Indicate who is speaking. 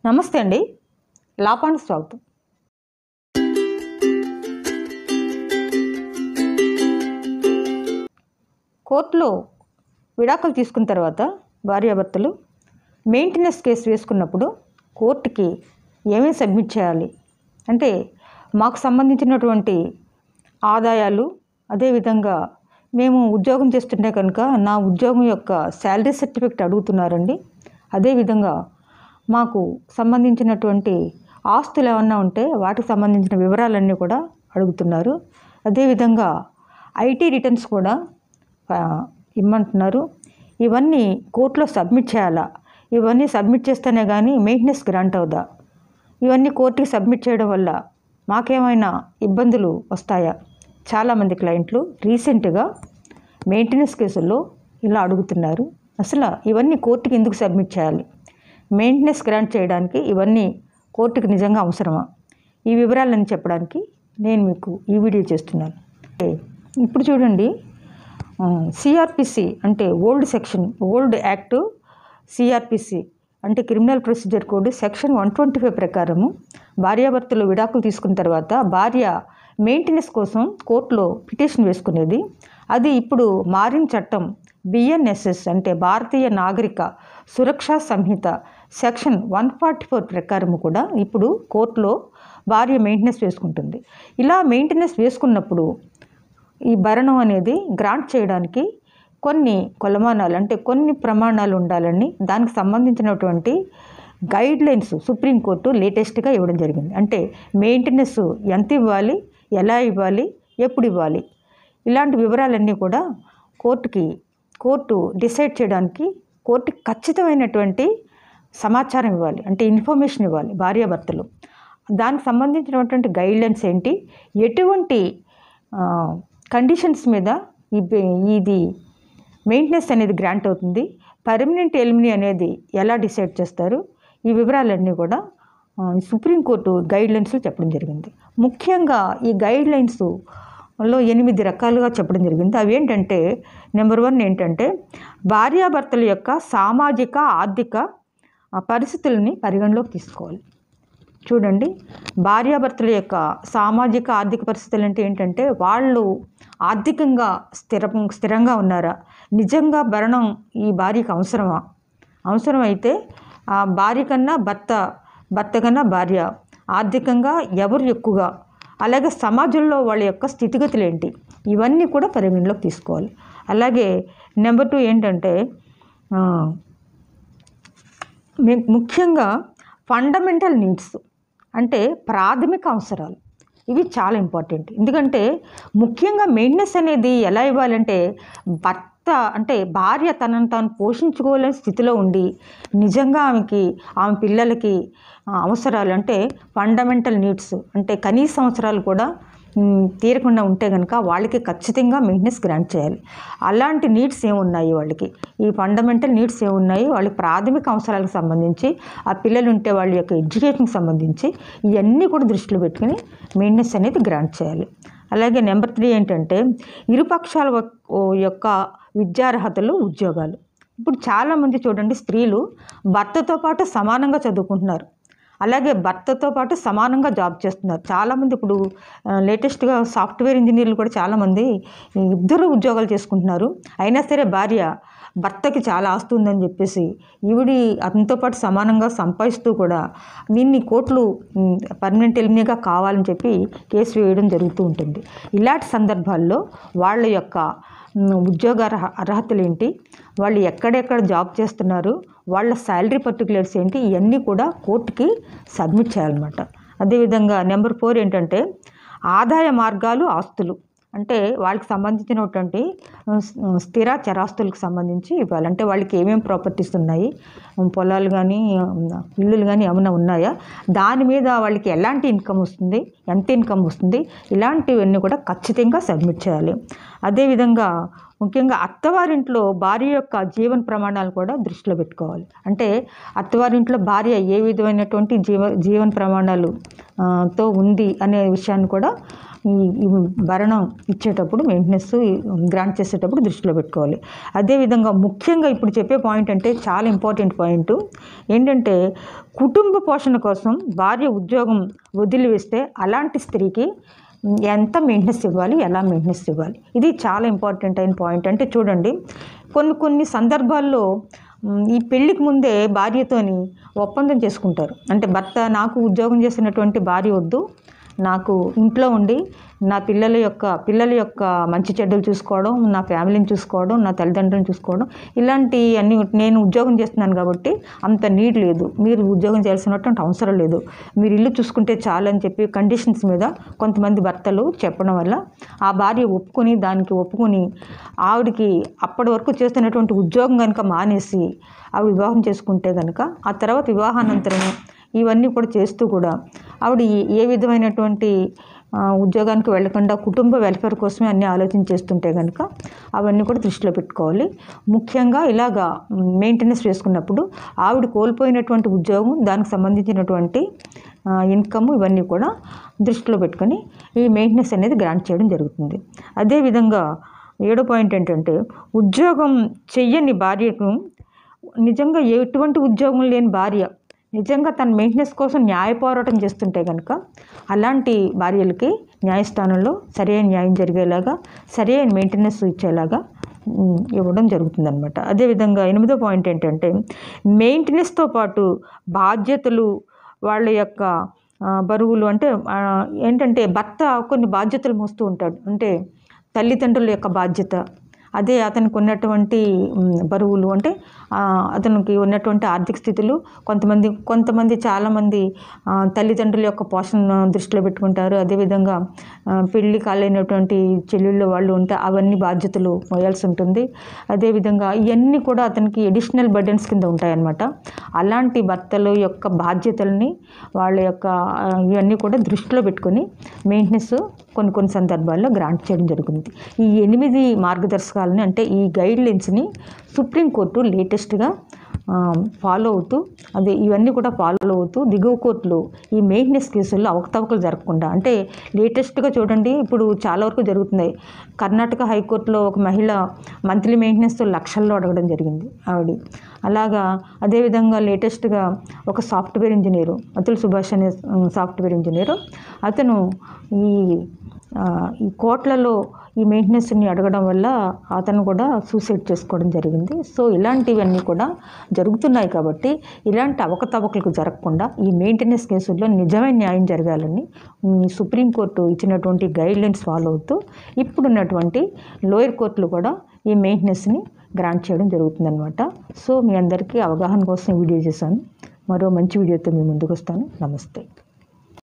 Speaker 1: నమస్తే అండి. లాపానికి స్వాగతం. కోర్టులో విడాకులు తీసుకున్న తర్వాత భార్యాభర్తలు మెయింటెనెన్స్ కేసు వేసుకున్నప్పుడు కోర్టుకి ఏమేమి సబ్మిట్ చేయాలి అంటే, మాకు సంబంధించినటువంటి ఆదాయాలు, అదేవిధంగా మేము ఉద్యోగం చేస్తుంటే కనుక నా ఉద్యోగం యొక్క శాలరీ సర్టిఫికెట్ అడుగుతున్నారండి. అదేవిధంగా మాకు సంబంధించినటువంటి ఆస్తులు ఏమన్నా ఉంటే వాటికి సంబంధించిన వివరాలన్నీ కూడా అడుగుతున్నారు. అదేవిధంగా ఐటీ రిటర్న్స్ కూడా ఇమ్మంటున్నారు. ఇవన్నీ కోర్టులో సబ్మిట్ చేయాలా? ఇవన్నీ సబ్మిట్ చేస్తేనే కానీ మెయింటెనెన్స్ గ్రాంట్ అవుదా? ఇవన్నీ కోర్టుకి సబ్మిట్ చేయడం వల్ల మాకేమైనా ఇబ్బందులు వస్తాయా? చాలామంది క్లయింట్లు రీసెంట్గా మెయింటెనెన్స్ కేసుల్లో ఇలా అడుగుతున్నారు. అసలు ఇవన్నీ కోర్టుకి ఎందుకు సబ్మిట్ చేయాలి? మెయింటెనెన్స్ గ్రాంట్ చేయడానికి ఇవన్నీ కోర్టుకి నిజంగా అవసరమా? ఈ వివరాలను చెప్పడానికి నేను మీకు ఈ వీడియో చేస్తున్నాను. ఇప్పుడు చూడండి, సిఆర్పిసి అంటే ఓల్డ్ యాక్ట్ సిఆర్పిసి అంటే క్రిమినల్ ప్రొసీజర్ కోడ్ సెక్షన్ 125 ప్రకారము భార్యాభర్తలు విడాకులు తీసుకున్న తర్వాత భార్య మెయింటెనెన్స్ కోసం కోర్టులో పిటిషన్ వేసుకునేది. అది ఇప్పుడు మారిన చట్టం బిఎన్ఎస్ఎస్ అంటే భారతీయ నాగరిక సురక్షా సంహిత సెక్షన్ 144 ప్రకారము కూడా ఇప్పుడు కోర్టులో భార్య మెయింటెనెన్స్ వేసుకుంటుంది. ఇలా మెయింటెనెన్స్ వేసుకున్నప్పుడు ఈ భరణం అనేది గ్రాంట్ చేయడానికి కొన్ని కొలమానాలు అంటే కొన్ని ప్రమాణాలు ఉండాలని దానికి సంబంధించినటువంటి గైడ్ లైన్స్ సుప్రీంకోర్టు లేటెస్ట్గా ఇవ్వడం జరిగింది. అంటే మెయింటెనెన్స్ ఎంత ఇవ్వాలి, ఎలా ఇవ్వాలి, ఎప్పుడు ఇవ్వాలి, ఇలాంటి వివరాలన్నీ కూడా కోర్టు డిసైడ్ చేయడానికి కోర్టుకి ఖచ్చితమైనటువంటి సమాచారం ఇవ్వాలి, అంటే ఇన్ఫర్మేషన్ ఇవ్వాలి భార్యాభర్తలు. దానికి సంబంధించినటువంటి గైడ్లైన్స్ ఏంటి, ఎటువంటి కండిషన్స్ మీద ఇది మెయింటెనెన్స్ అనేది గ్రాంట్ అవుతుంది, పర్మనెంట్ ఎలిమినీ అనేది ఎలా డిసైడ్ చేస్తారు, ఈ వివరాలన్నీ కూడా సుప్రీంకోర్టు గైడ్లైన్స్లో చెప్పడం జరిగింది. ముఖ్యంగా ఈ గైడ్లైన్స్లో 8 రకాలుగా చెప్పడం జరిగింది. అవి ఏంటంటే, నెంబర్ 1 ఏంటంటే భార్యాభర్తల యొక్క సామాజిక ఆర్థిక పరిస్థితులని పరిగణలోకి తీసుకోవాలి. చూడండి, భార్యాభర్తల యొక్క సామాజిక ఆర్థిక పరిస్థితులు అంటే ఏంటంటే, వాళ్ళు ఆర్థికంగా స్థిరంగా ఉన్నారా, నిజంగా భరణం ఈ భార్యకు అవసరమా, అవసరమైతే ఆ భార్య కన్నా భర్త కన్నా భార్య ఆర్థికంగా ఎవరు ఎక్కువగా, అలాగే సమాజంలో వాళ్ళ యొక్క స్థితిగతులు ఏంటి, ఇవన్నీ కూడా పరిగణలోకి తీసుకోవాలి. అలాగే నెంబర్ 2 ఏంటంటే ముఖ్యంగా ఫండమెంటల్ నీడ్స్ అంటే ప్రాథమిక అవసరాలు, ఇవి చాలా ఇంపార్టెంట్. ఎందుకంటే ముఖ్యంగా మెయింటెనెన్స్ అనేది ఎలా ఇవ్వాలంటే, భార్య తనను తాను పోషించుకోలేని స్థితిలో ఉండి నిజంగా ఆమె పిల్లలకి అవసరాలు అంటే ఫండమెంటల్ నీడ్స్ అంటే కనీస అవసరాలు కూడా తీరకుండా ఉంటే కనుక వాళ్ళకి ఖచ్చితంగా మెయింటెనెన్స్ గ్రాంట్ చేయాలి. అలాంటి నీడ్స్ ఏమున్నాయి వాళ్ళకి, ఈ ఫండమెంటల్ నీడ్స్ ఏమున్నాయి, వాళ్ళ ప్రాథమిక అవసరాలకు సంబంధించి, ఆ పిల్లలు ఉంటే వాళ్ళ యొక్క ఎడ్యుకేషన్కి సంబంధించి ఇవన్నీ కూడా దృష్టిలో పెట్టుకుని మెయింటెనెన్స్ అనేది గ్రాంట్ చేయాలి. అలాగే నెంబర్ 3 ఏంటంటే ఇరుపక్షాల యొక్క విద్యార్హతలు, ఉద్యోగాలు. ఇప్పుడు చాలామంది చూడండి, స్త్రీలు భర్తతో పాటు సమానంగా చదువుకుంటున్నారు, అలాగే భర్తతో పాటు సమానంగా జాబ్ చేస్తున్నారు. చాలామంది ఇప్పుడు లేటెస్ట్గా సాఫ్ట్వేర్ ఇంజనీర్లు కూడా చాలామంది ఇద్దరు ఉద్యోగాలు చేసుకుంటున్నారు. అయినా సరే భర్తకి చాలా ఆస్తి ఉందని చెప్పేసి అతనితో పాటు సమానంగా సంపాదిస్తూ కూడా దీన్ని కోర్టులు పర్మనెంట్ ఎలిమినీగా కావాలని చెప్పి కేసు వేయడం జరుగుతూ ఉంటుంది. ఇలాంటి సందర్భాల్లో వాళ్ళ యొక్క ఉద్యోగ అర్హతలు ఏంటి, వాళ్ళు ఎక్కడెక్కడ జాబ్ చేస్తున్నారు, వాళ్ళ శాలరీ పర్టికులర్స్ ఏంటి, ఇవన్నీ కూడా కోర్టుకి సబ్మిట్ చేయాలన్నమాట. అదేవిధంగా నెంబర్ 4 ఏంటంటే ఆదాయ మార్గాలు, ఆస్తులు అంటే వాళ్ళకి సంబంధించినటువంటి స్థిర చరాస్తులకు సంబంధించి ఇవ్వాలి. అంటే వాళ్ళకి ఏమేమి ప్రాపర్టీస్ ఉన్నాయి, పొలాలు కానీ ఇల్లులు కానీ ఏమైనా ఉన్నాయా, దాని మీద వాళ్ళకి ఎలాంటి ఇన్కమ్ వస్తుంది, ఎంత ఇన్కమ్ వస్తుంది, ఇలాంటివన్నీ కూడా ఖచ్చితంగా సబ్మిట్ చేయాలి. అదేవిధంగా ముఖ్యంగా అత్తవారింట్లో భార్య యొక్క జీవన ప్రమాణాలు కూడా దృష్టిలో పెట్టుకోవాలి. అంటే అత్తవారింట్లో భార్య ఏ విధమైనటువంటి జీవన ప్రమాణాలు తో ఉంది అనే విషయాన్ని కూడా ఈ భరణం ఇచ్చేటప్పుడు మెయింటెనెన్స్ గ్రాంట్ చేసేటప్పుడు దృష్టిలో పెట్టుకోవాలి. అదేవిధంగా ముఖ్యంగా ఇప్పుడు చెప్పే పాయింట్ అంటే చాలా ఇంపార్టెంట్ పాయింట్ ఏంటంటే, కుటుంబ పోషణ కోసం భార్య ఉద్యోగం వదిలివేస్తే అలాంటి స్త్రీకి ఎంత మెయింటెనెన్స్ ఇవ్వాలి, ఎలా మెయింటెనెన్స్ ఇవ్వాలి, ఇది చాలా ఇంపార్టెంట్ అయిన పాయింట్. అంటే చూడండి, కొన్ని సందర్భాల్లో ఈ పెళ్ళికి ముందే భార్యతోని ఒప్పందం చేసుకుంటారు. అంటే భర్త నాకు ఉద్యోగం చేసినటువంటి భార్య వద్దు, నాకు ఇంట్లో ఉండి నా పిల్లల యొక్క మంచి చెడ్డలు చూసుకోవడం, నా ఫ్యామిలీని చూసుకోవడం, నా తల్లిదండ్రులను చూసుకోవడం, ఇలాంటి అన్ని నేను ఉద్యోగం చేస్తున్నాను కాబట్టి అంత నీడ్ లేదు, మీరు ఉద్యోగం చేయాల్సినటువంటి అవసరం లేదు, మీరు ఇల్లు చూసుకుంటే చాలు అని చెప్పి కండిషన్స్ మీద కొంతమంది భర్తలు చెప్పడం వల్ల ఆ భార్య ఒప్పుకొని ఆవిడికి అప్పటి వరకు చేస్తున్నటువంటి ఉద్యోగం కనుక మానేసి ఆవిడ వివాహం చేసుకుంటే కనుక ఆ తర్వాత వివాహానంతరం ఇవన్నీ కూడా చేస్తూ కూడా ఆవిడ ఏ విధమైనటువంటి ఉద్యోగానికి వెళ్ళకుండా కుటుంబ వెల్ఫేర్ కోసమే అన్నీ ఆలోచించేస్తుంటే కనుక అవన్నీ కూడా దృష్టిలో పెట్టుకోవాలి. ముఖ్యంగా ఇలాగా మెయింటెనెన్స్ చేసుకున్నప్పుడు ఆవిడ కోల్పోయినటువంటి ఉద్యోగం, దానికి సంబంధించినటువంటి ఇన్కమ్, ఇవన్నీ కూడా దృష్టిలో పెట్టుకొని ఈ మెయింటెనెన్స్ అనేది గ్రాంట్ చేయడం జరుగుతుంది. అదేవిధంగా 7వ పాయింట్ ఏంటంటే, ఉద్యోగం చెయ్యని భార్యకు, నిజంగా ఎటువంటి ఉద్యోగం లేని భార్య నిజంగా తన మెయింటెనెన్స్ కోసం న్యాయ పోరాటం చేస్తుంటే కనుక అలాంటి భార్యలకి న్యాయస్థానంలో సరైన న్యాయం జరిగేలాగా, సరైన మెయింటెనెన్స్ ఇచ్చేలాగా ఇవ్వడం జరుగుతుందన్నమాట. అదేవిధంగా 8వ పాయింట్ ఏంటంటే, మెయింటెనెన్స్తో పాటు బాధ్యతలు, వాళ్ళ యొక్క బరువులు, అంటే ఏంటంటే భర్త కొన్ని బాధ్యతలు మోస్తూ ఉంటాడు. అంటే తల్లిదండ్రుల యొక్క బాధ్యత, అదే అతనికి ఉన్నటువంటి బరువులు, అంటే అతనికి ఉన్నటువంటి ఆర్థిక స్థితులు, కొంతమంది చాలామంది తల్లిదండ్రుల యొక్క పోషణ దృష్టిలో పెట్టుకుంటారు. అదేవిధంగా పెళ్ళి కాలేనటువంటి చెల్లెళ్ళు వాళ్ళు ఉంటే అవన్నీ బాధ్యతలు మోయాల్సి ఉంటుంది. అదేవిధంగా ఇవన్నీ కూడా అతనికి ఎడిషనల్ బర్డెన్స్ కింద ఉంటాయన్నమాట. అలాంటి భర్తల యొక్క బాధ్యతల్ని, వాళ్ళ యొక్క ఇవన్నీ కూడా దృష్టిలో పెట్టుకొని మెయింటెనెన్స్ కొన్ని సందర్భాల్లో గ్రాంట్ చేయడం జరుగుతుంది. ఈ 8 మార్గదర్శకాలని, అంటే ఈ గైడ్లైన్స్ని సుప్రీంకోర్టు లేటెస్ట్గా ఫాలో అవుతూ, ఇవన్నీ కూడా ఫాలో అవుతూ దిగువ కోర్టులో ఈ మెయింటెనెన్స్ కేసుల్లో అవకతవకలు జరగకుండా, అంటే లేటెస్ట్గా చూడండి, ఇప్పుడు చాలా వరకు జరుగుతున్నాయి. కర్ణాటక హైకోర్టులో ఒక మహిళ మంత్లీ మెయింటెనెన్స్ లక్షల్లో అడగడం జరిగింది ఆవిడ. అలాగా అదేవిధంగా లేటెస్ట్గా ఒక సాఫ్ట్వేర్ ఇంజనీరు, అతుల్ సుభాష్ అనే సాఫ్ట్వేర్ ఇంజనీరు, అతను ఈ కోట్లలో ఈ మెయింటెనెన్స్ని అడగడం వల్ల అతను కూడా సూసైడ్ చేసుకోవడం జరిగింది. సో ఇలాంటివన్నీ కూడా జరుగుతున్నాయి. కాబట్టి ఇలాంటి అవకతవకలకు జరగకుండా ఈ మెయింటెనెన్స్ కేసుల్లో నిజమైన న్యాయం జరగాలని సుప్రీంకోర్టు ఇచ్చినటువంటి గైడ్లైన్స్ ఫాలో అవుతూ ఇప్పుడున్నటువంటి లోయర్ కోర్టులు కూడా ఈ మెయింటెనెన్స్ని గ్రాంట్ చేయడం జరుగుతుందన్నమాట. సో మీ అందరికీ అవగాహన కోసం వీడియో చేశాను. మరో మంచి వీడియోతో మీ ముందుకు వస్తాను. నమస్తే.